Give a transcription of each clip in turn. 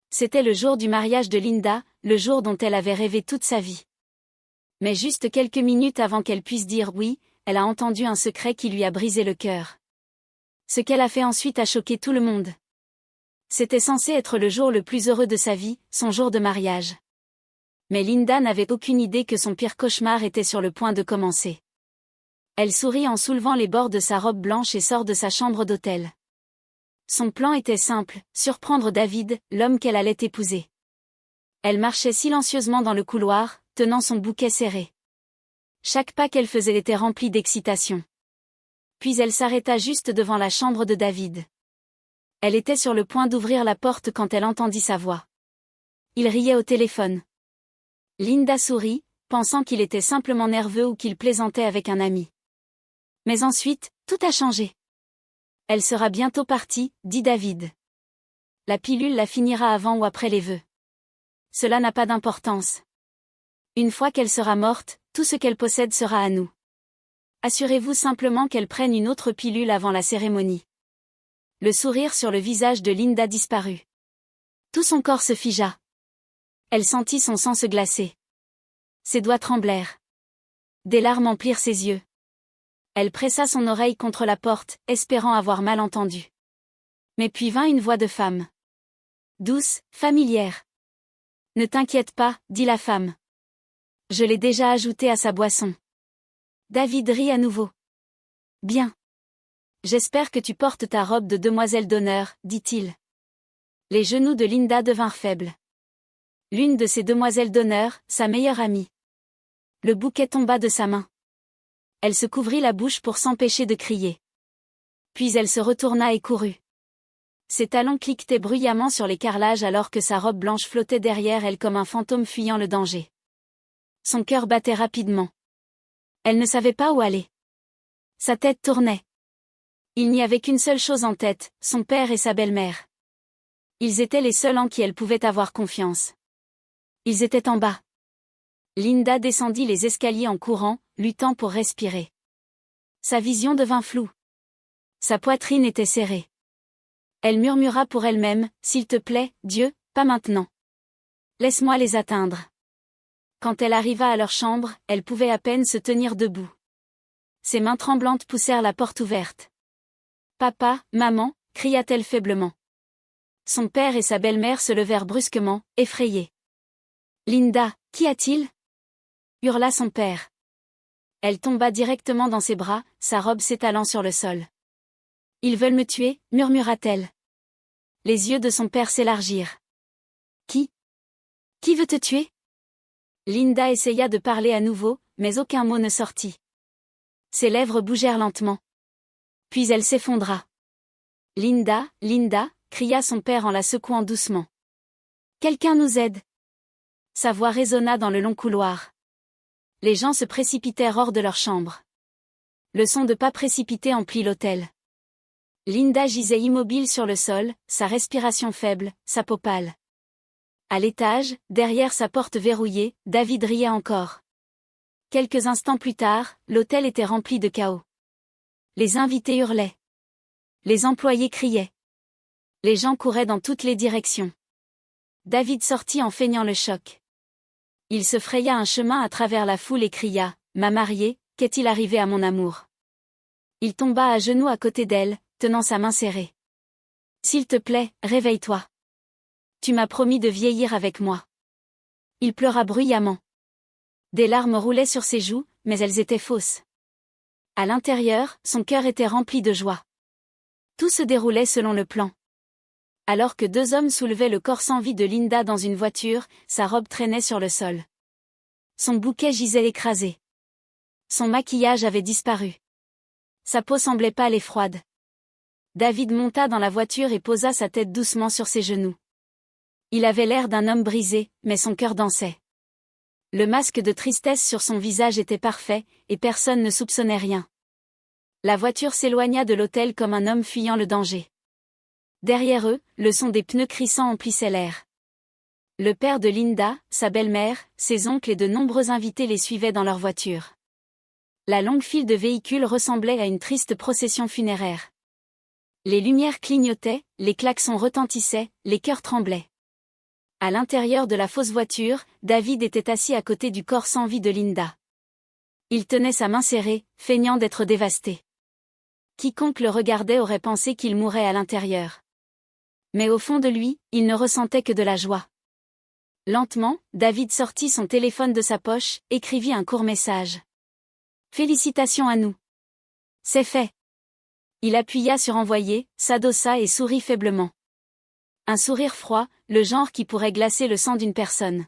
C'était le jour du mariage de Linda, le jour dont elle avait rêvé toute sa vie. Mais juste quelques minutes avant qu'elle puisse dire oui, elle a entendu un secret qui lui a brisé le cœur. Ce qu'elle a fait ensuite a choqué tout le monde. C'était censé être le jour le plus heureux de sa vie, son jour de mariage. Mais Linda n'avait aucune idée que son pire cauchemar était sur le point de commencer. Elle sourit en soulevant les bords de sa robe blanche et sort de sa chambre d'hôtel. Son plan était simple, surprendre David, l'homme qu'elle allait épouser. Elle marchait silencieusement dans le couloir, tenant son bouquet serré. Chaque pas qu'elle faisait était rempli d'excitation. Puis elle s'arrêta juste devant la chambre de David. Elle était sur le point d'ouvrir la porte quand elle entendit sa voix. Il riait au téléphone. Linda sourit, pensant qu'il était simplement nerveux ou qu'il plaisantait avec un ami. Mais ensuite, tout a changé. Elle sera bientôt partie, dit David. La pilule la finira avant ou après les vœux. Cela n'a pas d'importance. Une fois qu'elle sera morte, tout ce qu'elle possède sera à nous. Assurez-vous simplement qu'elle prenne une autre pilule avant la cérémonie. Le sourire sur le visage de Linda disparut. Tout son corps se figea. Elle sentit son sang se glacer. Ses doigts tremblèrent. Des larmes emplirent ses yeux. Elle pressa son oreille contre la porte, espérant avoir mal entendu. Mais puis vint une voix de femme. Douce, familière. Ne t'inquiète pas, dit la femme. Je l'ai déjà ajouté à sa boisson. David rit à nouveau. Bien. J'espère que tu portes ta robe de demoiselle d'honneur, dit-il. Les genoux de Linda devinrent faibles. L'une de ces demoiselles d'honneur, sa meilleure amie. Le bouquet tomba de sa main. Elle se couvrit la bouche pour s'empêcher de crier. Puis elle se retourna et courut. Ses talons cliquetaient bruyamment sur les carrelages alors que sa robe blanche flottait derrière elle comme un fantôme fuyant le danger. Son cœur battait rapidement. Elle ne savait pas où aller. Sa tête tournait. Il n'y avait qu'une seule chose en tête, son père et sa belle-mère. Ils étaient les seuls en qui elle pouvait avoir confiance. Ils étaient en bas. Linda descendit les escaliers en courant, luttant pour respirer. Sa vision devint floue. Sa poitrine était serrée. Elle murmura pour elle-même, « S'il te plaît, Dieu, pas maintenant. Laisse-moi les atteindre. » Quand elle arriva à leur chambre, elle pouvait à peine se tenir debout. Ses mains tremblantes poussèrent la porte ouverte. « Papa, maman » cria-t-elle faiblement. Son père et sa belle-mère se levèrent brusquement, effrayés. « Linda, qu'y a-t-il » hurla son père. Elle tomba directement dans ses bras, sa robe s'étalant sur le sol. « Ils veulent me tuer » murmura-t-elle. Les yeux de son père s'élargirent. « Qui veut te tuer » Linda essaya de parler à nouveau, mais aucun mot ne sortit. Ses lèvres bougèrent lentement. Puis elle s'effondra. « Linda, Linda » cria son père en la secouant doucement. « Quelqu'un nous aide » Sa voix résonna dans le long couloir. Les gens se précipitèrent hors de leur chambre. Le son de pas précipités emplit l'hôtel. Linda gisait immobile sur le sol, sa respiration faible, sa peau pâle. À l'étage, derrière sa porte verrouillée, David riait encore. Quelques instants plus tard, l'hôtel était rempli de chaos. Les invités hurlaient. Les employés criaient. Les gens couraient dans toutes les directions. David sortit en feignant le choc. Il se fraya un chemin à travers la foule et cria « Ma mariée, qu'est-il arrivé à mon amour ?» Il tomba à genoux à côté d'elle, tenant sa main serrée. « S'il te plaît, réveille-toi. Tu m'as promis de vieillir avec moi. » Il pleura bruyamment. Des larmes roulaient sur ses joues, mais elles étaient fausses. À l'intérieur, son cœur était rempli de joie. Tout se déroulait selon le plan. Alors que deux hommes soulevaient le corps sans vie de Linda dans une voiture, sa robe traînait sur le sol. Son bouquet gisait écrasé. Son maquillage avait disparu. Sa peau semblait pâle et froide. David monta dans la voiture et posa sa tête doucement sur ses genoux. Il avait l'air d'un homme brisé, mais son cœur dansait. Le masque de tristesse sur son visage était parfait, et personne ne soupçonnait rien. La voiture s'éloigna de l'hôtel comme un homme fuyant le danger. Derrière eux, le son des pneus crissants emplissait l'air. Le père de Linda, sa belle-mère, ses oncles et de nombreux invités les suivaient dans leur voiture. La longue file de véhicules ressemblait à une triste procession funéraire. Les lumières clignotaient, les klaxons retentissaient, les cœurs tremblaient. À l'intérieur de la fausse voiture, David était assis à côté du corps sans vie de Linda. Il tenait sa main serrée, feignant d'être dévasté. Quiconque le regardait aurait pensé qu'il mourait à l'intérieur. Mais au fond de lui, il ne ressentait que de la joie. Lentement, David sortit son téléphone de sa poche, écrivit un court message. « Félicitations à nous. C'est fait. » Il appuya sur envoyer, s'adossa et sourit faiblement. Un sourire froid, le genre qui pourrait glacer le sang d'une personne.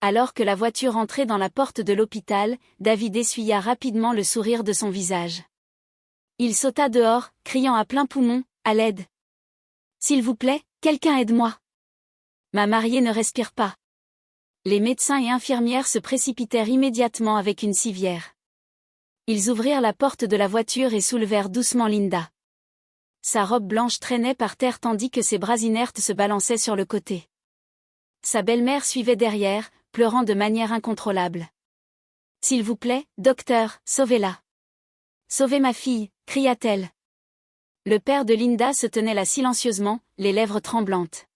Alors que la voiture entrait dans la porte de l'hôpital, David essuya rapidement le sourire de son visage. Il sauta dehors, criant à plein poumon, « À l'aide! S'il vous plaît, quelqu'un aide-moi! Ma mariée ne respire pas. » Les médecins et infirmières se précipitèrent immédiatement avec une civière. Ils ouvrirent la porte de la voiture et soulevèrent doucement Linda. Sa robe blanche traînait par terre tandis que ses bras inertes se balançaient sur le côté. Sa belle-mère suivait derrière, pleurant de manière incontrôlable. « S'il vous plaît, docteur, sauvez-la. Sauvez ma fille !» cria-t-elle. Le père de Linda se tenait là silencieusement, les lèvres tremblantes.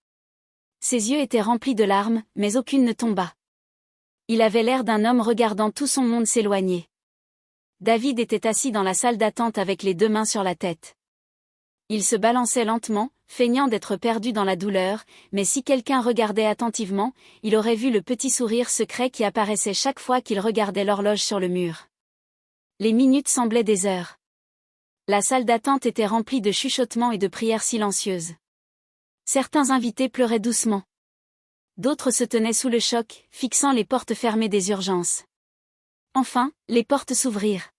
Ses yeux étaient remplis de larmes, mais aucune ne tomba. Il avait l'air d'un homme regardant tout son monde s'éloigner. David était assis dans la salle d'attente avec les deux mains sur la tête. Il se balançait lentement, feignant d'être perdu dans la douleur, mais si quelqu'un regardait attentivement, il aurait vu le petit sourire secret qui apparaissait chaque fois qu'il regardait l'horloge sur le mur. Les minutes semblaient des heures. La salle d'attente était remplie de chuchotements et de prières silencieuses. Certains invités pleuraient doucement. D'autres se tenaient sous le choc, fixant les portes fermées des urgences. Enfin, les portes s'ouvrirent.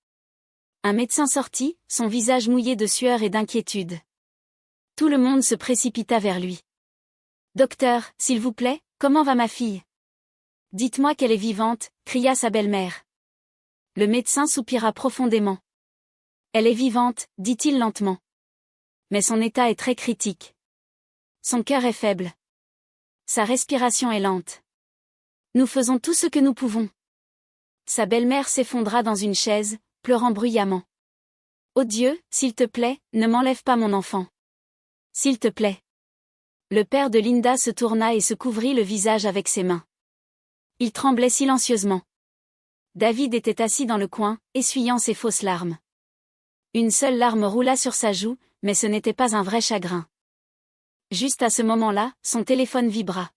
Un médecin sortit, son visage mouillé de sueur et d'inquiétude. Tout le monde se précipita vers lui. « Docteur, s'il vous plaît, comment va ma fille ? Dites-moi qu'elle est vivante » cria sa belle-mère. Le médecin soupira profondément. « Elle est vivante » dit-il lentement. « Mais son état est très critique. Son cœur est faible. Sa respiration est lente. Nous faisons tout ce que nous pouvons. » Sa belle-mère s'effondra dans une chaise, pleurant bruyamment. « Oh Dieu, s'il te plaît, ne m'enlève pas mon enfant. S'il te plaît. » Le père de Linda se tourna et se couvrit le visage avec ses mains. Il tremblait silencieusement. David était assis dans le coin, essuyant ses fausses larmes. Une seule larme roula sur sa joue, mais ce n'était pas un vrai chagrin. Juste à ce moment-là, son téléphone vibra.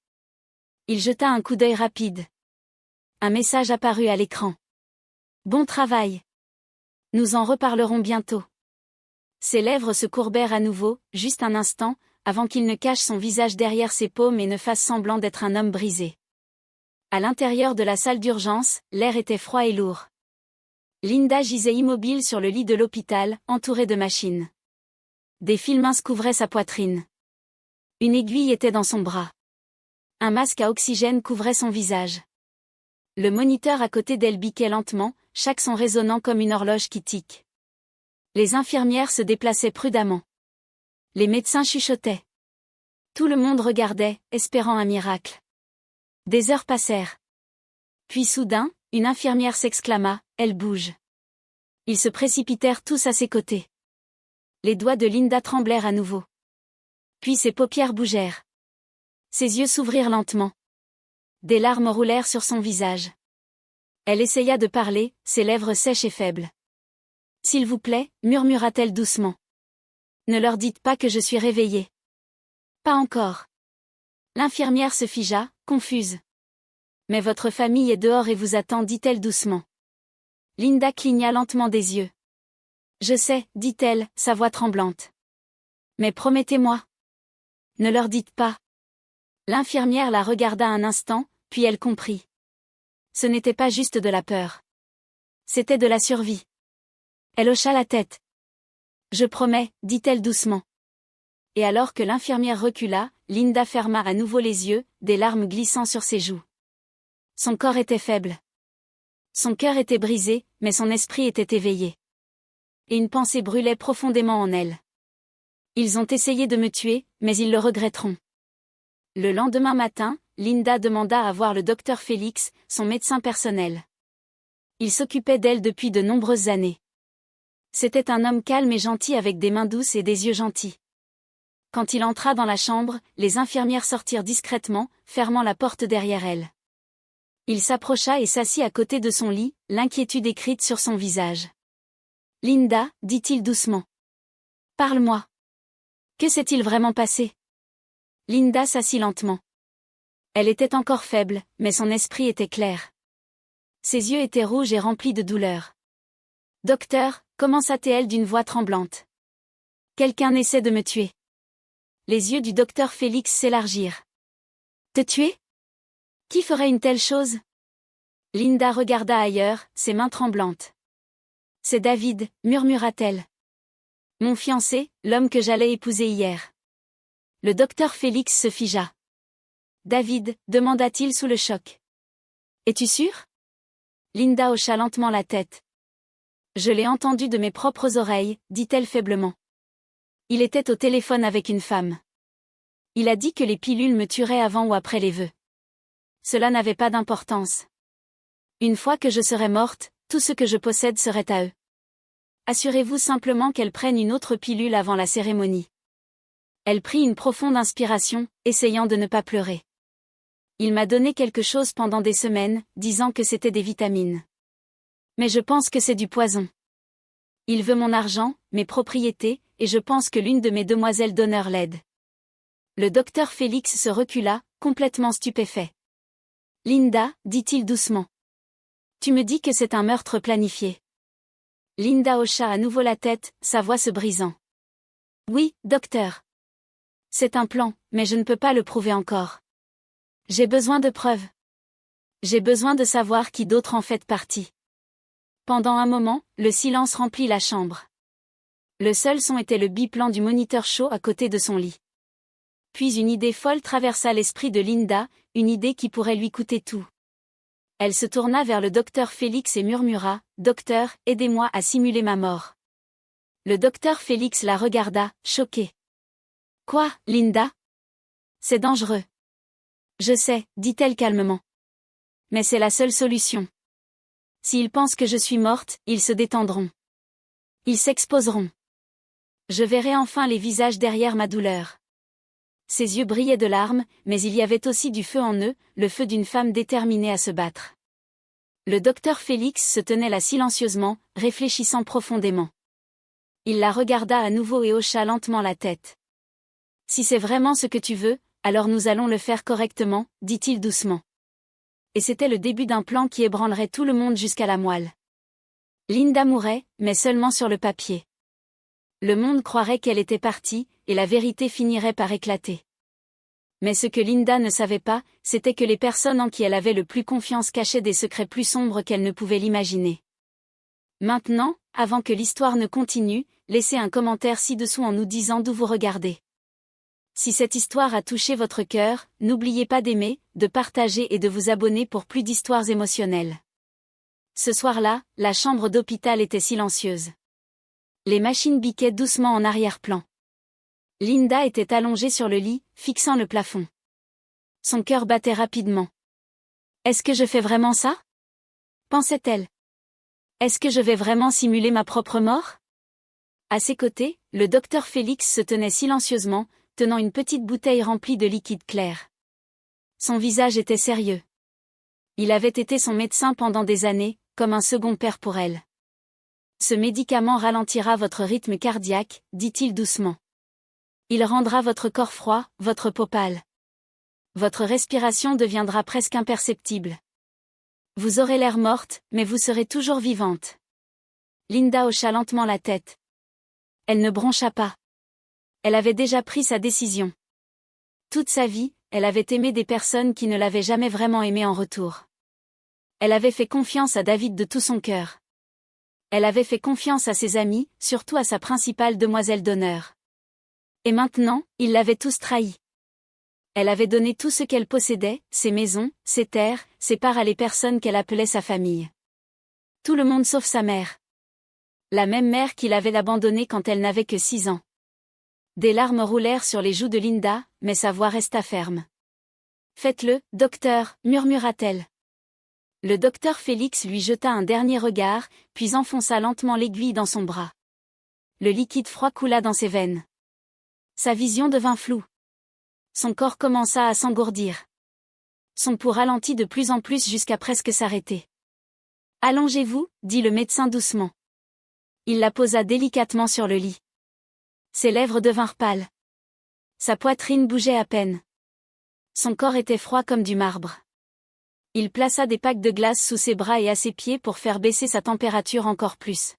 Il jeta un coup d'œil rapide. Un message apparut à l'écran. « Bon travail. Nous en reparlerons bientôt. » Ses lèvres se courbèrent à nouveau, juste un instant, avant qu'il ne cache son visage derrière ses paumes et ne fasse semblant d'être un homme brisé. À l'intérieur de la salle d'urgence, l'air était froid et lourd. Linda gisait immobile sur le lit de l'hôpital, entourée de machines. Des fils minces couvraient sa poitrine. Une aiguille était dans son bras. Un masque à oxygène couvrait son visage. Le moniteur à côté d'elle biquait lentement, chaque son résonnant comme une horloge qui tique. Les infirmières se déplaçaient prudemment. Les médecins chuchotaient. Tout le monde regardait, espérant un miracle. Des heures passèrent. Puis soudain, une infirmière s'exclama, « Elle bouge !» Ils se précipitèrent tous à ses côtés. Les doigts de Linda tremblèrent à nouveau. Puis ses paupières bougèrent. Ses yeux s'ouvrirent lentement. Des larmes roulèrent sur son visage. Elle essaya de parler, ses lèvres sèches et faibles. « S'il vous plaît » murmura-t-elle doucement. « Ne leur dites pas que je suis réveillée. »« Pas encore. » L'infirmière se figea, confuse. « Mais votre famille est dehors et vous attend » dit-elle doucement. Linda cligna lentement des yeux. « Je sais » dit-elle, sa voix tremblante. « Mais promettez-moi. Ne leur dites pas. » L'infirmière la regarda un instant, puis elle comprit. Ce n'était pas juste de la peur. C'était de la survie. Elle hocha la tête. « Je promets » dit-elle doucement. Et alors que l'infirmière recula, Linda ferma à nouveau les yeux, des larmes glissant sur ses joues. Son corps était faible. Son cœur était brisé, mais son esprit était éveillé. Et une pensée brûlait profondément en elle. Ils ont essayé de me tuer, mais ils le regretteront. Le lendemain matin, Linda demanda à voir le docteur Félix, son médecin personnel. Il s'occupait d'elle depuis de nombreuses années. C'était un homme calme et gentil avec des mains douces et des yeux gentils. « Quand il entra dans la chambre, les infirmières sortirent discrètement, fermant la porte derrière elle. Il s'approcha et s'assit à côté de son lit, l'inquiétude écrite sur son visage. « Linda, dit-il doucement. Parle-moi. Que s'est-il vraiment passé ?» Linda s'assit lentement. Elle était encore faible, mais son esprit était clair. Ses yeux étaient rouges et remplis de douleur. « Docteur » commença-t-elle d'une voix tremblante. « Quelqu'un essaie de me tuer. » Les yeux du docteur Félix s'élargirent. « Te tuer ? Qui ferait une telle chose ?» Linda regarda ailleurs, ses mains tremblantes. « C'est David » murmura-t-elle. « Mon fiancé, l'homme que j'allais épouser hier. » Le docteur Félix se figea. « David » demanda-t-il sous le choc. « Es-tu sûr ?» Linda hocha lentement la tête. « Je l'ai entendu de mes propres oreilles » dit-elle faiblement. « Il était au téléphone avec une femme. Il a dit que les pilules me tueraient avant ou après les vœux. Cela n'avait pas d'importance. Une fois que je serais morte, tout ce que je possède serait à eux. Assurez-vous simplement qu'elle prenne une autre pilule avant la cérémonie. » Elle prit une profonde inspiration, essayant de ne pas pleurer. « Il m'a donné quelque chose pendant des semaines, disant que c'était des vitamines. Mais je pense que c'est du poison. Il veut mon argent, mes propriétés, et je pense que l'une de mes demoiselles d'honneur l'aide. » Le docteur Félix se recula, complètement stupéfait. « Linda, dit-il doucement. Tu me dis que c'est un meurtre planifié. » Linda hocha à nouveau la tête, sa voix se brisant. « Oui, docteur. C'est un plan, mais je ne peux pas le prouver encore. J'ai besoin de preuves. J'ai besoin de savoir qui d'autre en fait partie. » Pendant un moment, le silence remplit la chambre. Le seul son était le biplan du moniteur chaud à côté de son lit. Puis une idée folle traversa l'esprit de Linda, une idée qui pourrait lui coûter tout. Elle se tourna vers le docteur Félix et murmura, « Docteur, aidez-moi à simuler ma mort. » Le docteur Félix la regarda, choqué. « Quoi, Linda ? C'est dangereux. » « Je sais, dit-elle calmement. Mais c'est la seule solution. S'ils pensent que je suis morte, ils se détendront. Ils s'exposeront. Je verrai enfin les visages derrière ma douleur. » Ses yeux brillaient de larmes, mais il y avait aussi du feu en eux, le feu d'une femme déterminée à se battre. Le docteur Félix se tenait là silencieusement, réfléchissant profondément. Il la regarda à nouveau et hocha lentement la tête. « Si c'est vraiment ce que tu veux, alors nous allons le faire correctement, » dit-il doucement. Et c'était le début d'un plan qui ébranlerait tout le monde jusqu'à la moelle. Linda mourrait, mais seulement sur le papier. Le monde croirait qu'elle était partie, et la vérité finirait par éclater. Mais ce que Linda ne savait pas, c'était que les personnes en qui elle avait le plus confiance cachaient des secrets plus sombres qu'elle ne pouvait l'imaginer. Maintenant, avant que l'histoire ne continue, laissez un commentaire ci-dessous en nous disant d'où vous regardez. Si cette histoire a touché votre cœur, n'oubliez pas d'aimer, de partager et de vous abonner pour plus d'histoires émotionnelles. Ce soir-là, la chambre d'hôpital était silencieuse. Les machines biquaient doucement en arrière-plan. Linda était allongée sur le lit, fixant le plafond. Son cœur battait rapidement. « Est-ce que je fais vraiment ça ? » pensait-elle. « Est-ce que je vais vraiment simuler ma propre mort ?» À ses côtés, le docteur Félix se tenait silencieusement, tenant une petite bouteille remplie de liquide clair. Son visage était sérieux. Il avait été son médecin pendant des années, comme un second père pour elle. « Ce médicament ralentira votre rythme cardiaque, » dit-il doucement. « Il rendra votre corps froid, votre peau pâle. Votre respiration deviendra presque imperceptible. Vous aurez l'air morte, mais vous serez toujours vivante. » Linda hocha lentement la tête. Elle ne broncha pas. Elle avait déjà pris sa décision. Toute sa vie, elle avait aimé des personnes qui ne l'avaient jamais vraiment aimée en retour. Elle avait fait confiance à David de tout son cœur. Elle avait fait confiance à ses amis, surtout à sa principale demoiselle d'honneur. Et maintenant, ils l'avaient tous trahi. Elle avait donné tout ce qu'elle possédait, ses maisons, ses terres, ses parts à les personnes qu'elle appelait sa famille. Tout le monde sauf sa mère. La même mère qui l'avait abandonnée quand elle n'avait que 6 ans. Des larmes roulèrent sur les joues de Linda, mais sa voix resta ferme. « Faites-le, docteur, » murmura-t-elle. Le docteur Félix lui jeta un dernier regard, puis enfonça lentement l'aiguille dans son bras. Le liquide froid coula dans ses veines. Sa vision devint floue. Son corps commença à s'engourdir. Son pouls ralentit de plus en plus jusqu'à presque s'arrêter. « Allongez-vous » dit le médecin doucement. Il la posa délicatement sur le lit. Ses lèvres devinrent pâles. Sa poitrine bougeait à peine. Son corps était froid comme du marbre. Il plaça des packs de glace sous ses bras et à ses pieds pour faire baisser sa température encore plus.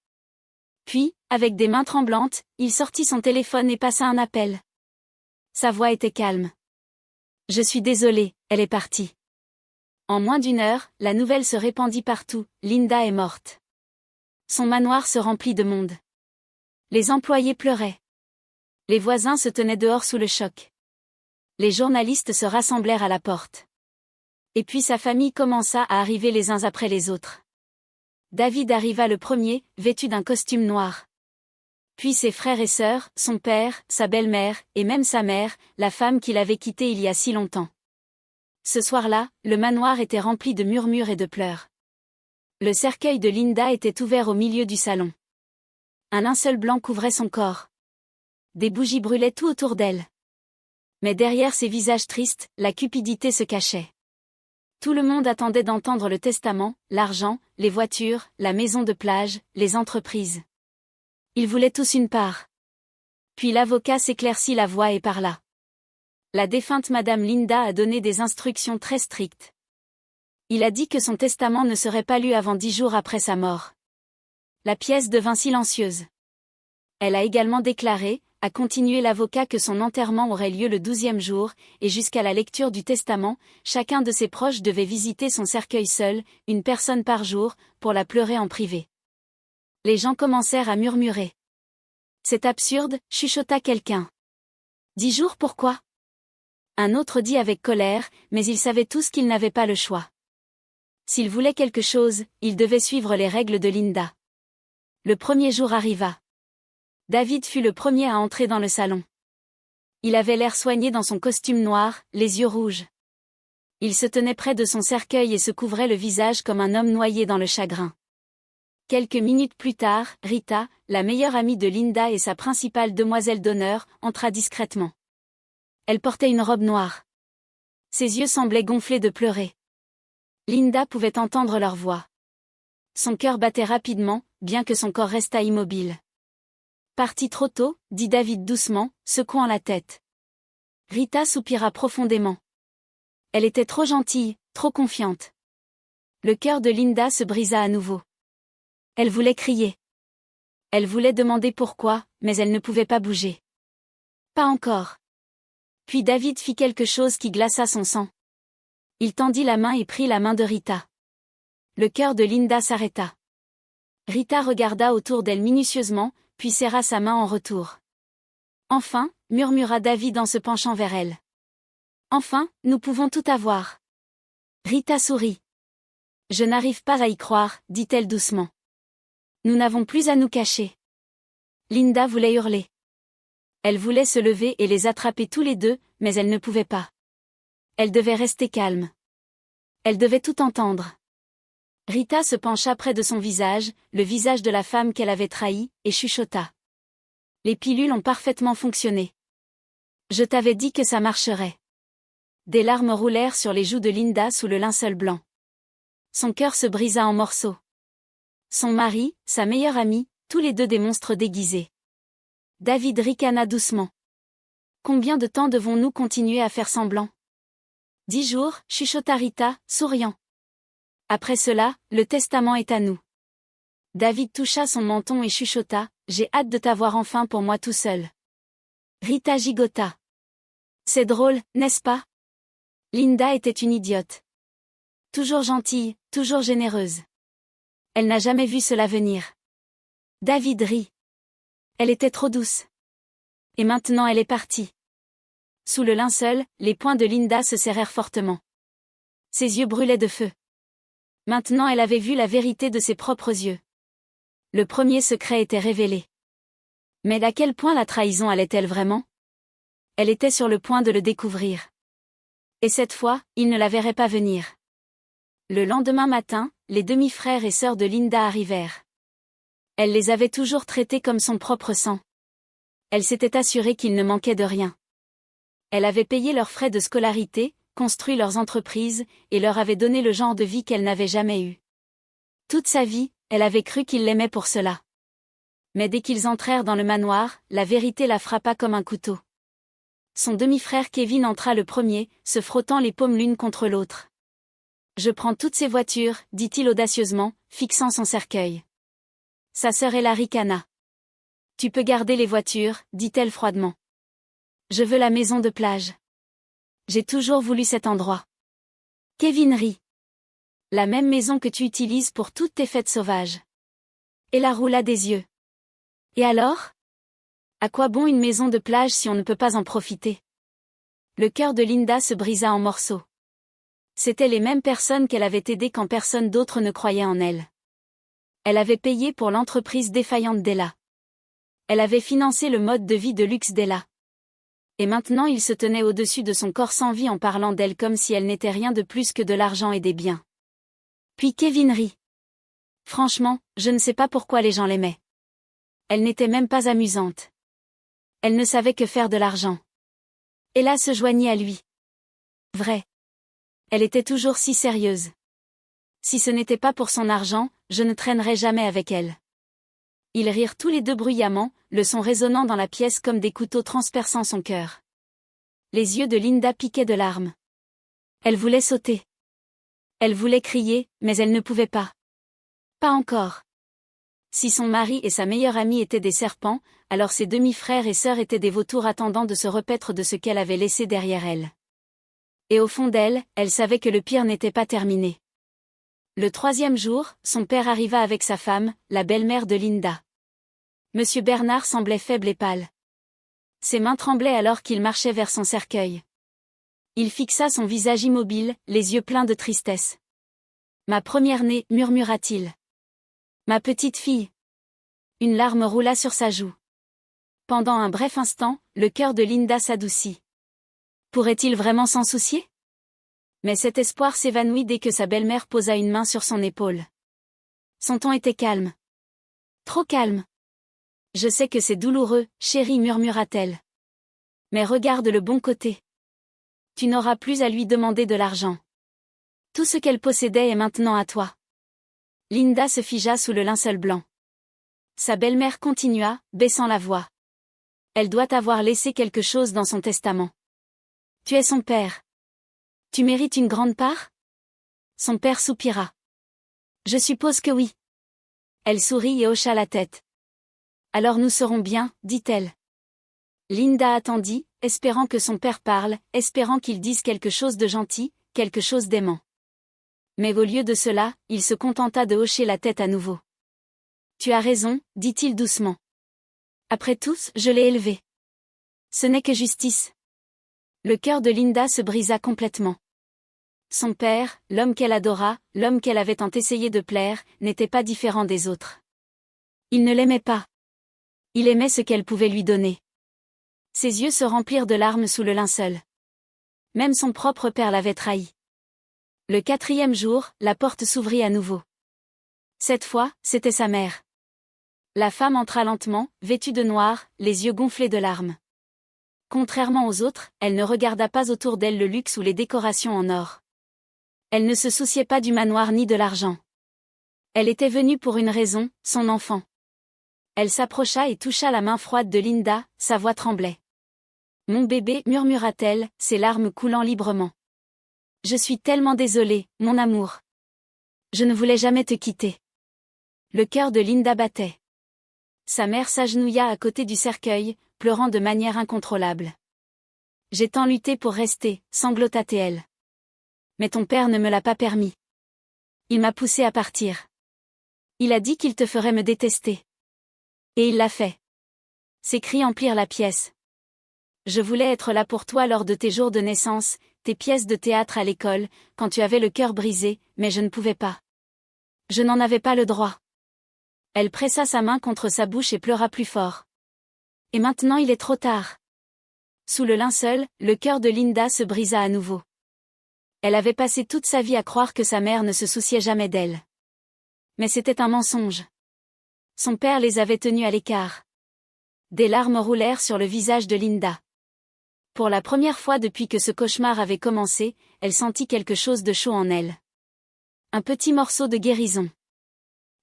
Puis, avec des mains tremblantes, il sortit son téléphone et passa un appel. Sa voix était calme. « Je suis désolé, elle est partie. » En moins d'une heure, la nouvelle se répandit partout, Linda est morte. Son manoir se remplit de monde. Les employés pleuraient. Les voisins se tenaient dehors sous le choc. Les journalistes se rassemblèrent à la porte. Et puis sa famille commença à arriver les uns après les autres. David arriva le premier, vêtu d'un costume noir. Puis ses frères et sœurs, son père, sa belle-mère, et même sa mère, la femme qu'il avait quittée il y a si longtemps. Ce soir-là, le manoir était rempli de murmures et de pleurs. Le cercueil de Linda était ouvert au milieu du salon. Un linceul blanc couvrait son corps. Des bougies brûlaient tout autour d'elle. Mais derrière ces visages tristes, la cupidité se cachait. Tout le monde attendait d'entendre le testament, l'argent, les voitures, la maison de plage, les entreprises. Ils voulaient tous une part. Puis l'avocat s'éclaircit la voix et parla. La défunte Madame Linda a donné des instructions très strictes. Il a dit que son testament ne serait pas lu avant 10 jours après sa mort. La pièce devint silencieuse. Elle a également déclaré, a continué l'avocat, que son enterrement aurait lieu le 12e jour, et jusqu'à la lecture du testament, chacun de ses proches devait visiter son cercueil seul, une personne par jour, pour la pleurer en privé. Les gens commencèrent à murmurer. C'est absurde, chuchota quelqu'un. 10 jours pourquoi ? Un autre dit avec colère, mais ils savaient tous qu'ils n'avaient pas le choix. S'ils voulaient quelque chose, ils devaient suivre les règles de Linda. Le premier jour arriva. David fut le premier à entrer dans le salon. Il avait l'air soigné dans son costume noir, les yeux rouges. Il se tenait près de son cercueil et se couvrait le visage comme un homme noyé dans le chagrin. Quelques minutes plus tard, Rita, la meilleure amie de Linda et sa principale demoiselle d'honneur, entra discrètement. Elle portait une robe noire. Ses yeux semblaient gonflés de pleurer. Linda pouvait entendre leur voix. Son cœur battait rapidement, bien que son corps restât immobile. « Parti trop tôt » dit David doucement, secouant la tête. Rita soupira profondément. Elle était trop gentille, trop confiante. Le cœur de Linda se brisa à nouveau. Elle voulait crier. Elle voulait demander pourquoi, mais elle ne pouvait pas bouger. Pas encore. Puis David fit quelque chose qui glaça son sang. Il tendit la main et prit la main de Rita. Le cœur de Linda s'arrêta. Rita regarda autour d'elle minutieusement, puis serra sa main en retour. Enfin, murmura David en se penchant vers elle. Enfin, nous pouvons tout avoir. Rita sourit. Je n'arrive pas à y croire, dit-elle doucement. Nous n'avons plus à nous cacher. Linda voulait hurler. Elle voulait se lever et les attraper tous les deux, mais elle ne pouvait pas. Elle devait rester calme. Elle devait tout entendre. Rita se pencha près de son visage, le visage de la femme qu'elle avait trahie, et chuchota. Les pilules ont parfaitement fonctionné. Je t'avais dit que ça marcherait. Des larmes roulèrent sur les joues de Linda sous le linceul blanc. Son cœur se brisa en morceaux. Son mari, sa meilleure amie, tous les deux des monstres déguisés. David ricana doucement. Combien de temps devons-nous continuer à faire semblant ? 10 jours, chuchota Rita, souriant. Après cela, le testament est à nous. David toucha son menton et chuchota, j'ai hâte de t'avoir enfin pour moi tout seul. Rita gigota. C'est drôle, n'est-ce pas ? Linda était une idiote. Toujours gentille, toujours généreuse. Elle n'a jamais vu cela venir. David rit. Elle était trop douce. Et maintenant elle est partie. Sous le linceul, les poings de Linda se serrèrent fortement. Ses yeux brûlaient de feu. Maintenant elle avait vu la vérité de ses propres yeux. Le premier secret était révélé. Mais à quel point la trahison allait-elle vraiment ? Elle était sur le point de le découvrir. Et cette fois, il ne la verrait pas venir. Le lendemain matin, les demi-frères et sœurs de Linda arrivèrent. Elle les avait toujours traités comme son propre sang. Elle s'était assurée qu'il ne manquait de rien. Elle avait payé leurs frais de scolarité, construit leurs entreprises, et leur avait donné le genre de vie qu'elle n'avait jamais eu. Toute sa vie, elle avait cru qu'il l'aimait pour cela. Mais dès qu'ils entrèrent dans le manoir, la vérité la frappa comme un couteau. Son demi-frère Kevin entra le premier, se frottant les paumes l'une contre l'autre. « Je prends toutes ces voitures, dit-il audacieusement, fixant son cercueil. Sa sœur Ella ricana. « Tu peux garder les voitures, dit-elle froidement. Je veux la maison de plage. J'ai toujours voulu cet endroit. » Kevin rit. « La même maison que tu utilises pour toutes tes fêtes sauvages. » Ella roula des yeux. « Et alors ? À quoi bon une maison de plage si on ne peut pas en profiter ? » Le cœur de Linda se brisa en morceaux. C'étaient les mêmes personnes qu'elle avait aidées quand personne d'autre ne croyait en elle. Elle avait payé pour l'entreprise défaillante d'Ella. Elle avait financé le mode de vie de luxe d'Ella. Et maintenant il se tenait au-dessus de son corps sans vie en parlant d'elle comme si elle n'était rien de plus que de l'argent et des biens. Puis Kevin rit. « Franchement, je ne sais pas pourquoi les gens l'aimaient. Elle n'était même pas amusante. Elle ne savait que faire de l'argent. » Ella se joignit à lui. « Vrai. Elle était toujours si sérieuse. Si ce n'était pas pour son argent, je ne traînerais jamais avec elle. » Ils rirent tous les deux bruyamment, le son résonnant dans la pièce comme des couteaux transperçant son cœur. Les yeux de Linda piquaient de larmes. Elle voulait sauter. Elle voulait crier, mais elle ne pouvait pas. Pas encore. Si son mari et sa meilleure amie étaient des serpents, alors ses demi-frères et sœurs étaient des vautours attendant de se repaître de ce qu'elle avait laissé derrière elle. Et au fond d'elle, elle savait que le pire n'était pas terminé. Le 3e jour, son père arriva avec sa femme, la belle-mère de Linda. Monsieur Bernard semblait faible et pâle. Ses mains tremblaient alors qu'il marchait vers son cercueil. Il fixa son visage immobile, les yeux pleins de tristesse. « Ma première-née, murmura-t-il. Ma petite fille. » Une larme roula sur sa joue. Pendant un bref instant, le cœur de Linda s'adoucit. Pourrait-il vraiment s'en soucier ? Mais cet espoir s'évanouit dès que sa belle-mère posa une main sur son épaule. Son ton était calme. Trop calme. « Je sais que c'est douloureux, chérie, murmura-t-elle. Mais regarde le bon côté. Tu n'auras plus à lui demander de l'argent. Tout ce qu'elle possédait est maintenant à toi. » Linda se figea sous le linceul blanc. Sa belle-mère continua, baissant la voix. « Elle doit avoir laissé quelque chose dans son testament. Tu es son père. Tu mérites une grande part ? » Son père soupira. « Je suppose que oui. » Elle sourit et hocha la tête. « Alors nous serons bien, dit-elle. » Linda attendit, espérant que son père parle, espérant qu'il dise quelque chose de gentil, quelque chose d'aimant. Mais au lieu de cela, il se contenta de hocher la tête à nouveau. « Tu as raison, dit-il doucement. Après tout, je l'ai élevé. Ce n'est que justice. » Le cœur de Linda se brisa complètement. Son père, l'homme qu'elle adora, l'homme qu'elle avait tant essayé de plaire, n'était pas différent des autres. Il ne l'aimait pas. Il aimait ce qu'elle pouvait lui donner. Ses yeux se remplirent de larmes sous le linceul. Même son propre père l'avait trahi. Le 4e jour, la porte s'ouvrit à nouveau. Cette fois, c'était sa mère. La femme entra lentement, vêtue de noir, les yeux gonflés de larmes. Contrairement aux autres, elle ne regarda pas autour d'elle le luxe ou les décorations en or. Elle ne se souciait pas du manoir ni de l'argent. Elle était venue pour une raison, son enfant. Elle s'approcha et toucha la main froide de Linda, sa voix tremblait. « Mon bébé, murmura-t-elle, ses larmes coulant librement. Je suis tellement désolée, mon amour. Je ne voulais jamais te quitter. » Le cœur de Linda battait. Sa mère s'agenouilla à côté du cercueil, pleurant de manière incontrôlable. « J'ai tant lutté pour rester, sanglota-t-elle. Mais ton père ne me l'a pas permis. Il m'a poussé à partir. Il a dit qu'il te ferait me détester. Et il l'a fait. » Ses cris emplirent la pièce. « Je voulais être là pour toi lors de tes jours de naissance, tes pièces de théâtre à l'école, quand tu avais le cœur brisé, mais je ne pouvais pas. Je n'en avais pas le droit. » Elle pressa sa main contre sa bouche et pleura plus fort. « Et maintenant il est trop tard. » Sous le linceul, le cœur de Linda se brisa à nouveau. Elle avait passé toute sa vie à croire que sa mère ne se souciait jamais d'elle. Mais c'était un mensonge. Son père les avait tenus à l'écart. Des larmes roulèrent sur le visage de Linda. Pour la première fois depuis que ce cauchemar avait commencé, elle sentit quelque chose de chaud en elle. Un petit morceau de guérison.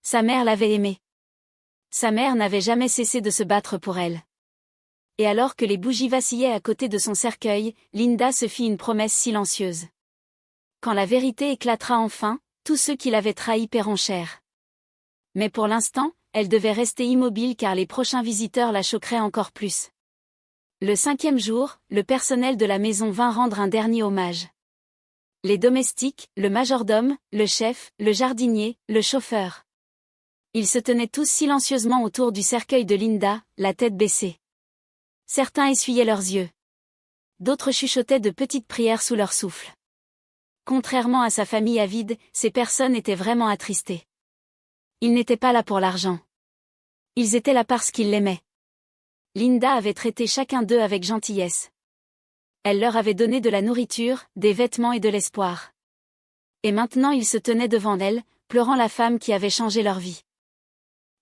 Sa mère l'avait aimée. Sa mère n'avait jamais cessé de se battre pour elle. Et alors que les bougies vacillaient à côté de son cercueil, Linda se fit une promesse silencieuse. Quand la vérité éclatera enfin, tous ceux qui l'avaient trahi paieront cher. Mais pour l'instant, elle devait rester immobile car les prochains visiteurs la choqueraient encore plus. Le 5e jour, le personnel de la maison vint rendre un dernier hommage. Les domestiques, le majordome, le chef, le jardinier, le chauffeur. Ils se tenaient tous silencieusement autour du cercueil de Linda, la tête baissée. Certains essuyaient leurs yeux. D'autres chuchotaient de petites prières sous leur souffle. Contrairement à sa famille avide, ces personnes étaient vraiment attristées. Ils n'étaient pas là pour l'argent. Ils étaient là parce qu'ils l'aimaient. Linda avait traité chacun d'eux avec gentillesse. Elle leur avait donné de la nourriture, des vêtements et de l'espoir. Et maintenant ils se tenaient devant elle, pleurant la femme qui avait changé leur vie.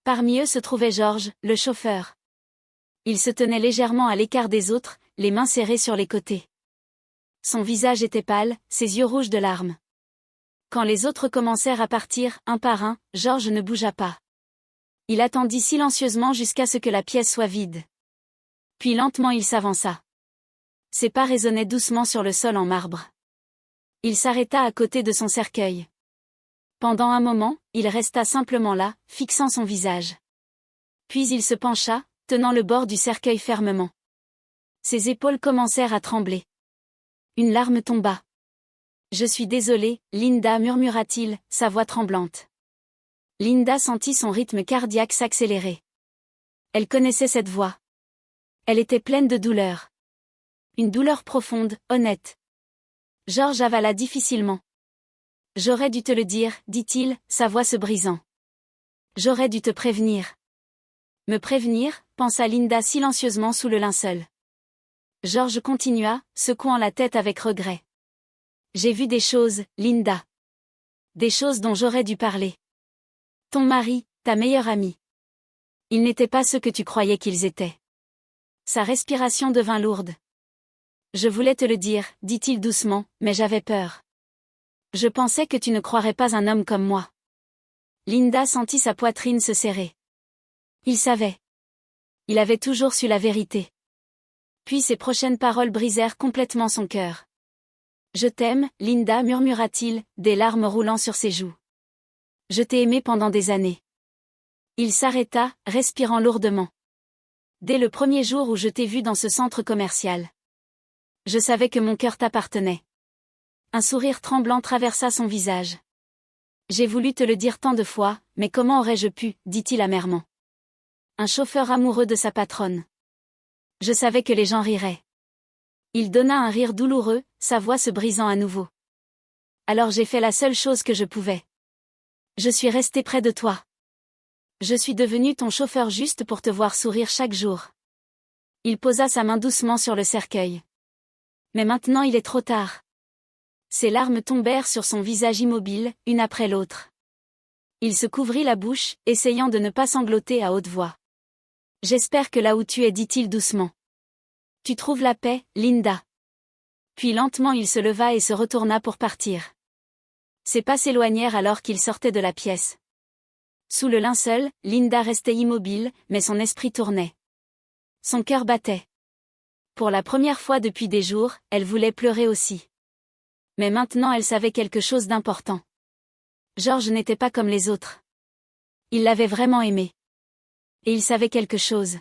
Parmi eux se trouvait George, le chauffeur. Il se tenait légèrement à l'écart des autres, les mains serrées sur les côtés. Son visage était pâle, ses yeux rouges de larmes. Quand les autres commencèrent à partir, un par un, George ne bougea pas. Il attendit silencieusement jusqu'à ce que la pièce soit vide. Puis lentement il s'avança. Ses pas résonnaient doucement sur le sol en marbre. Il s'arrêta à côté de son cercueil. Pendant un moment, il resta simplement là, fixant son visage. Puis il se pencha, tenant le bord du cercueil fermement. Ses épaules commencèrent à trembler. Une larme tomba. « Je suis désolé, Linda, murmura-t-il, sa voix tremblante. Linda sentit son rythme cardiaque s'accélérer. Elle connaissait cette voix. Elle était pleine de douleur. Une douleur profonde, honnête. George avala difficilement. « J'aurais dû te le dire, dit-il, sa voix se brisant. J'aurais dû te prévenir. » Me prévenir, pensa Linda silencieusement sous le linceul. George continua, secouant la tête avec regret. J'ai vu des choses, Linda. Des choses dont j'aurais dû parler. Ton mari, ta meilleure amie. Ils n'étaient pas ceux que tu croyais qu'ils étaient. Sa respiration devint lourde. Je voulais te le dire, dit-il doucement, mais j'avais peur. Je pensais que tu ne croirais pas un homme comme moi. Linda sentit sa poitrine se serrer. Il savait. Il avait toujours su la vérité. Puis ses prochaines paroles brisèrent complètement son cœur. Je t'aime, Linda, murmura-t-il, des larmes roulant sur ses joues. Je t'ai aimé pendant des années. Il s'arrêta, respirant lourdement. Dès le premier jour où je t'ai vu dans ce centre commercial. Je savais que mon cœur t'appartenait. Un sourire tremblant traversa son visage. J'ai voulu te le dire tant de fois, mais comment aurais-je pu, dit-il amèrement. Un chauffeur amoureux de sa patronne. Je savais que les gens riraient. Il donna un rire douloureux, sa voix se brisant à nouveau. Alors j'ai fait la seule chose que je pouvais. Je suis resté près de toi. Je suis devenu ton chauffeur juste pour te voir sourire chaque jour. Il posa sa main doucement sur le cercueil. Mais maintenant il est trop tard. Ses larmes tombèrent sur son visage immobile, une après l'autre. Il se couvrit la bouche, essayant de ne pas sangloter à haute voix. J'espère que là où tu es, dit-il doucement. Tu trouves la paix, Linda. Puis lentement il se leva et se retourna pour partir. Ses pas s'éloignèrent alors qu'il sortait de la pièce. Sous le linceul, Linda restait immobile, mais son esprit tournait. Son cœur battait. Pour la première fois depuis des jours, elle voulait pleurer aussi. Mais maintenant elle savait quelque chose d'important. George n'était pas comme les autres. Il l'avait vraiment aimé. Et il savait quelque chose.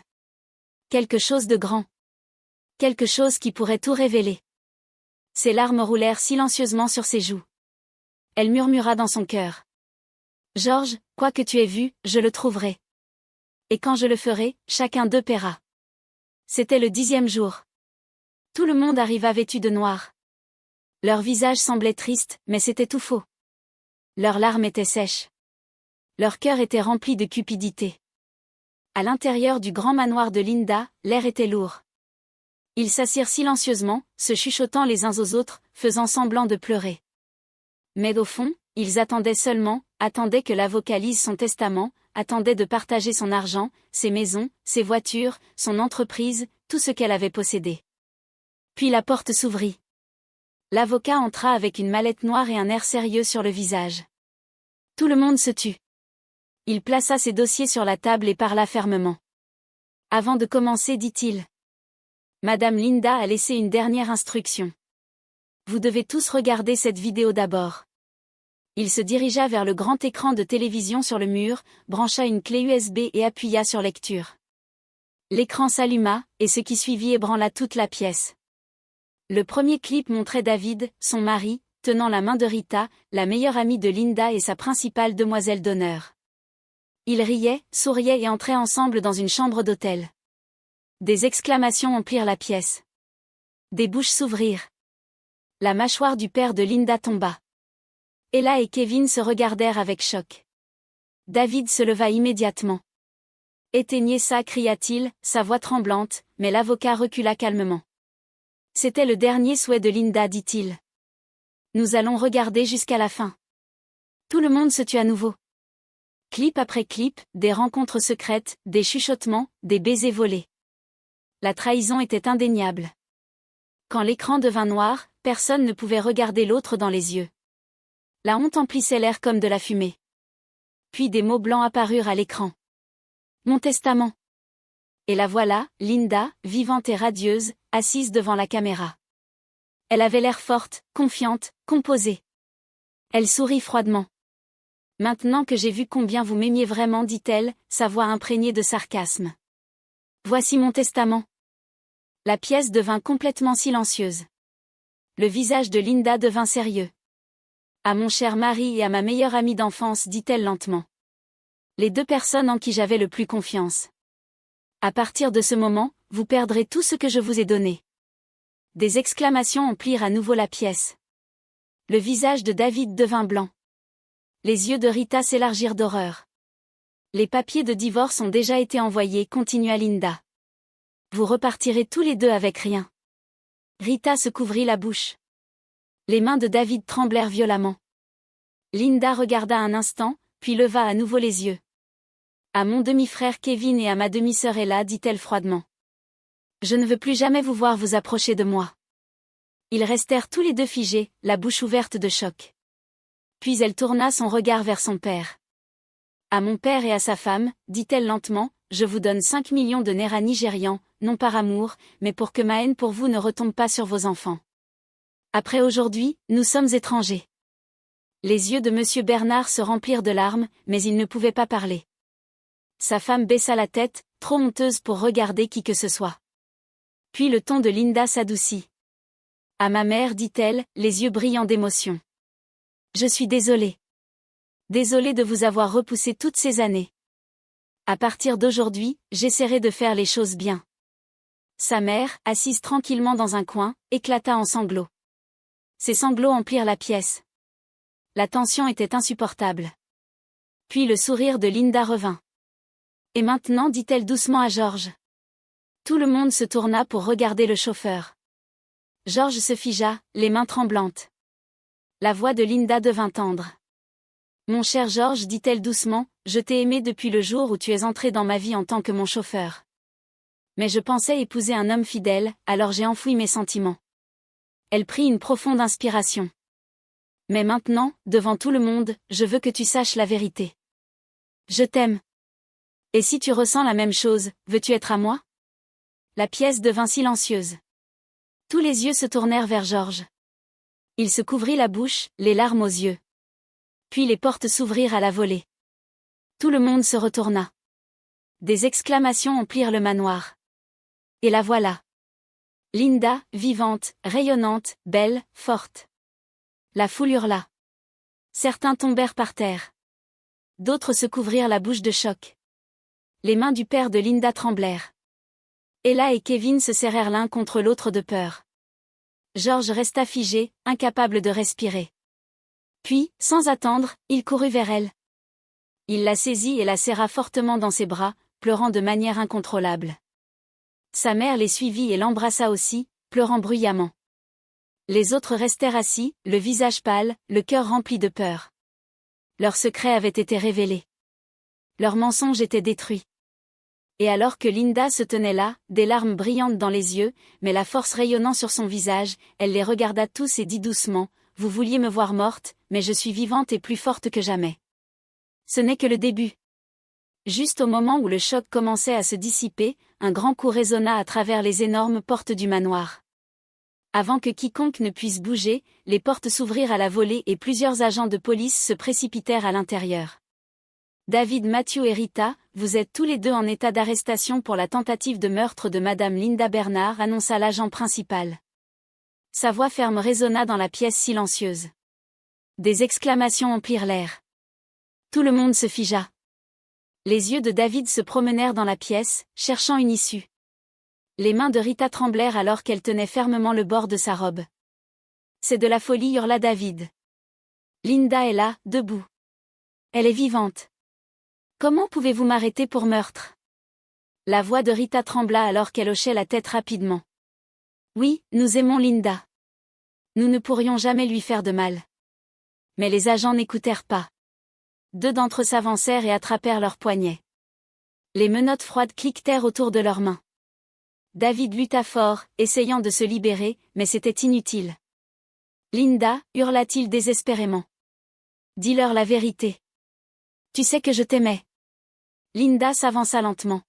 Quelque chose de grand. Quelque chose qui pourrait tout révéler. Ses larmes roulèrent silencieusement sur ses joues. Elle murmura dans son cœur. George, quoi que tu aies vu, je le trouverai. Et quand je le ferai, chacun d'eux paiera. C'était le 10e jour. Tout le monde arriva vêtu de noir. Leurs visages semblaient tristes, mais c'était tout faux. Leurs larmes étaient sèches. Leur cœur était rempli de cupidité. À l'intérieur du grand manoir de Linda, l'air était lourd. Ils s'assirent silencieusement, se chuchotant les uns aux autres, faisant semblant de pleurer. Mais au fond, ils attendaient que l'avocat lise son testament, attendait de partager son argent, ses maisons, ses voitures, son entreprise, tout ce qu'elle avait possédé. Puis la porte s'ouvrit. L'avocat entra avec une mallette noire et un air sérieux sur le visage. Tout le monde se tut. Il plaça ses dossiers sur la table et parla fermement. Avant de commencer, dit-il. Madame Linda a laissé une dernière instruction. Vous devez tous regarder cette vidéo d'abord. Il se dirigea vers le grand écran de télévision sur le mur, brancha une clé USB et appuya sur lecture. L'écran s'alluma, et ce qui suivit ébranla toute la pièce. Le premier clip montrait David, son mari, tenant la main de Rita, la meilleure amie de Linda et sa principale demoiselle d'honneur. Ils riaient, souriaient et entraient ensemble dans une chambre d'hôtel. Des exclamations emplirent la pièce. Des bouches s'ouvrirent. La mâchoire du père de Linda tomba. Ella et Kevin se regardèrent avec choc. David se leva immédiatement. « Éteignez ça » cria-t-il, sa voix tremblante, mais l'avocat recula calmement. C'était le dernier souhait de Linda, dit-il. Nous allons regarder jusqu'à la fin. Tout le monde se tut à nouveau. Clip après clip, des rencontres secrètes, des chuchotements, des baisers volés. La trahison était indéniable. Quand l'écran devint noir, personne ne pouvait regarder l'autre dans les yeux. La honte emplissait l'air comme de la fumée. Puis des mots blancs apparurent à l'écran. Mon testament. Et la voilà, Linda, vivante et radieuse, assise devant la caméra. Elle avait l'air forte, confiante, composée. Elle sourit froidement. Maintenant que j'ai vu combien vous m'aimiez vraiment, dit-elle, sa voix imprégnée de sarcasme. Voici mon testament. La pièce devint complètement silencieuse. Le visage de Linda devint sérieux. À mon cher mari et à ma meilleure amie d'enfance, dit-elle lentement. Les deux personnes en qui j'avais le plus confiance. À partir de ce moment, vous perdrez tout ce que je vous ai donné. Des exclamations emplirent à nouveau la pièce. Le visage de David devint blanc. Les yeux de Rita s'élargirent d'horreur. Les papiers de divorce ont déjà été envoyés, continua Linda. Vous repartirez tous les deux avec rien. Rita se couvrit la bouche. Les mains de David tremblèrent violemment. Linda regarda un instant, puis leva à nouveau les yeux. À mon demi-frère Kevin et à ma demi-sœur Ella, dit-elle froidement. Je ne veux plus jamais vous voir vous approcher de moi. Ils restèrent tous les deux figés, la bouche ouverte de choc. Puis elle tourna son regard vers son père. À mon père et à sa femme, dit-elle lentement, je vous donne 5 millions de naira nigérians, non par amour, mais pour que ma haine pour vous ne retombe pas sur vos enfants. Après aujourd'hui, nous sommes étrangers. Les yeux de Monsieur Bernard se remplirent de larmes, mais il ne pouvait pas parler. Sa femme baissa la tête, trop honteuse pour regarder qui que ce soit. Puis le ton de Linda s'adoucit. À ma mère, dit-elle, les yeux brillants d'émotion. Je suis désolée. Désolée de vous avoir repoussé toutes ces années. À partir d'aujourd'hui, j'essaierai de faire les choses bien. Sa mère, assise tranquillement dans un coin, éclata en sanglots. Ses sanglots emplirent la pièce. La tension était insupportable. Puis le sourire de Linda revint. Et maintenant, dit-elle doucement à George. Tout le monde se tourna pour regarder le chauffeur. George se figea, les mains tremblantes. La voix de Linda devint tendre. Mon cher George, dit-elle doucement, je t'ai aimé depuis le jour où tu es entré dans ma vie en tant que mon chauffeur. Mais je pensais épouser un homme fidèle, alors j'ai enfoui mes sentiments. Elle prit une profonde inspiration. Mais maintenant, devant tout le monde, je veux que tu saches la vérité. Je t'aime. Et si tu ressens la même chose, veux-tu être à moi? La pièce devint silencieuse. Tous les yeux se tournèrent vers George. Il se couvrit la bouche, les larmes aux yeux. Puis les portes s'ouvrirent à la volée. Tout le monde se retourna. Des exclamations emplirent le manoir. Et la voilà. Linda, vivante, rayonnante, belle, forte. La foule hurla. Certains tombèrent par terre. D'autres se couvrirent la bouche de choc. Les mains du père de Linda tremblèrent. Ella et Kevin se serrèrent l'un contre l'autre de peur. George resta figé, incapable de respirer. Puis, sans attendre, il courut vers elle. Il la saisit et la serra fortement dans ses bras, pleurant de manière incontrôlable. Sa mère les suivit et l'embrassa aussi, pleurant bruyamment. Les autres restèrent assis, le visage pâle, le cœur rempli de peur. Leur secret avait été révélé. Leur mensonge était détruit. Et alors que Linda se tenait là, des larmes brillantes dans les yeux, mais la force rayonnant sur son visage, elle les regarda tous et dit doucement, « Vous vouliez me voir morte, mais je suis vivante et plus forte que jamais. » Ce n'est que le début. Juste au moment où le choc commençait à se dissiper, un grand coup résonna à travers les énormes portes du manoir. Avant que quiconque ne puisse bouger, les portes s'ouvrirent à la volée et plusieurs agents de police se précipitèrent à l'intérieur. David, Matthew et Rita, vous êtes tous les deux en état d'arrestation pour la tentative de meurtre de Madame Linda Bernard, annonça l'agent principal. Sa voix ferme résonna dans la pièce silencieuse. Des exclamations emplirent l'air. Tout le monde se figea. Les yeux de David se promenèrent dans la pièce, cherchant une issue. Les mains de Rita tremblèrent alors qu'elle tenait fermement le bord de sa robe. C'est de la folie, hurla David. Linda est là, debout. Elle est vivante. Comment pouvez-vous m'arrêter pour meurtre? La voix de Rita trembla alors qu'elle hochait la tête rapidement. Oui, nous aimons Linda. Nous ne pourrions jamais lui faire de mal. Mais les agents n'écoutèrent pas. Deux d'entre eux s'avancèrent et attrapèrent leurs poignets. Les menottes froides cliquetèrent autour de leurs mains. David lutta fort, essayant de se libérer, mais c'était inutile. Linda, hurla-t-il désespérément. Dis-leur la vérité. Tu sais que je t'aimais. Linda s'avança lentement.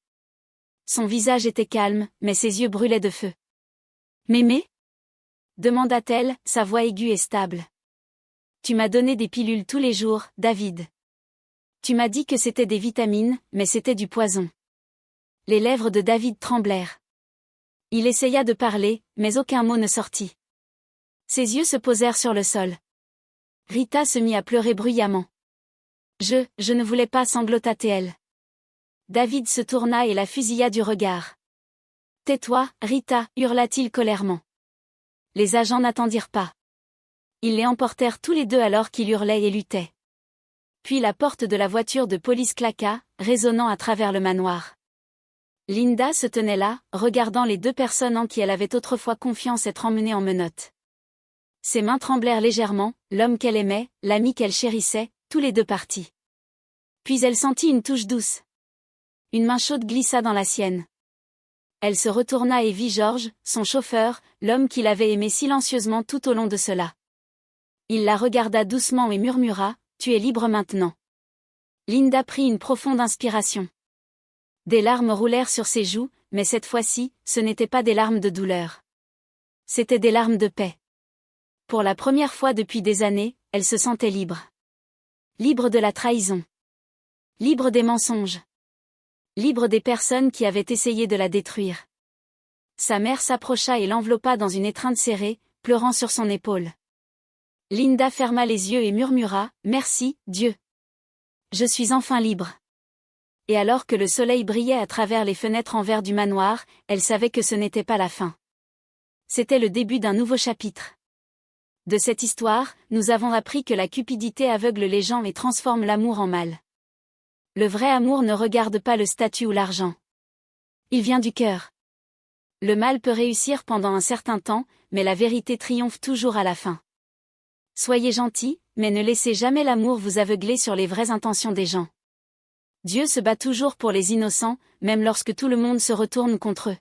Son visage était calme, mais ses yeux brûlaient de feu. M'aimer? Demanda-t-elle, sa voix aiguë et stable. Tu m'as donné des pilules tous les jours, David. Tu m'as dit que c'était des vitamines, mais c'était du poison. Les lèvres de David tremblèrent. Il essaya de parler, mais aucun mot ne sortit. Ses yeux se posèrent sur le sol. Rita se mit à pleurer bruyamment. Je ne voulais pas, sanglota-t-elle. David se tourna et la fusilla du regard. Tais-toi, Rita, hurla-t-il colèrement. Les agents n'attendirent pas. Ils les emportèrent tous les deux alors qu'il hurlait et luttait. Puis la porte de la voiture de police claqua, résonnant à travers le manoir. Linda se tenait là, regardant les deux personnes en qui elle avait autrefois confiance être emmenée en menottes. Ses mains tremblèrent légèrement, l'homme qu'elle aimait, l'ami qu'elle chérissait, tous les deux partis. Puis elle sentit une touche douce. Une main chaude glissa dans la sienne. Elle se retourna et vit George, son chauffeur, l'homme qu'il avait aimé silencieusement tout au long de cela. Il la regarda doucement et murmura, « Tu es libre maintenant. » Linda prit une profonde inspiration. Des larmes roulèrent sur ses joues, mais cette fois-ci, ce n'étaient pas des larmes de douleur. C'étaient des larmes de paix. Pour la première fois depuis des années, elle se sentait libre. Libre de la trahison. Libre des mensonges. Libre des personnes qui avaient essayé de la détruire. Sa mère s'approcha et l'enveloppa dans une étreinte serrée, pleurant sur son épaule. Linda ferma les yeux et murmura, « Merci, Dieu. Je suis enfin libre. » Et alors que le soleil brillait à travers les fenêtres en verre du manoir, elle savait que ce n'était pas la fin. C'était le début d'un nouveau chapitre. De cette histoire, nous avons appris que la cupidité aveugle les gens et transforme l'amour en mal. Le vrai amour ne regarde pas le statut ou l'argent. Il vient du cœur. Le mal peut réussir pendant un certain temps, mais la vérité triomphe toujours à la fin. Soyez gentils, mais ne laissez jamais l'amour vous aveugler sur les vraies intentions des gens. Dieu se bat toujours pour les innocents, même lorsque tout le monde se retourne contre eux.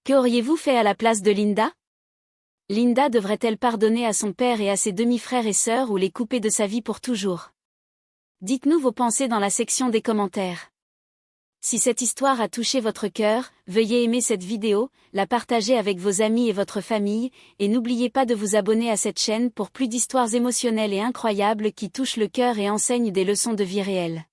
Qu'auriez-vous fait à la place de Linda? Linda devrait-elle pardonner à son père et à ses demi-frères et sœurs ou les couper de sa vie pour toujours? Dites-nous vos pensées dans la section des commentaires. Si cette histoire a touché votre cœur, veuillez aimer cette vidéo, la partager avec vos amis et votre famille, et n'oubliez pas de vous abonner à cette chaîne pour plus d'histoires émotionnelles et incroyables qui touchent le cœur et enseignent des leçons de vie réelle.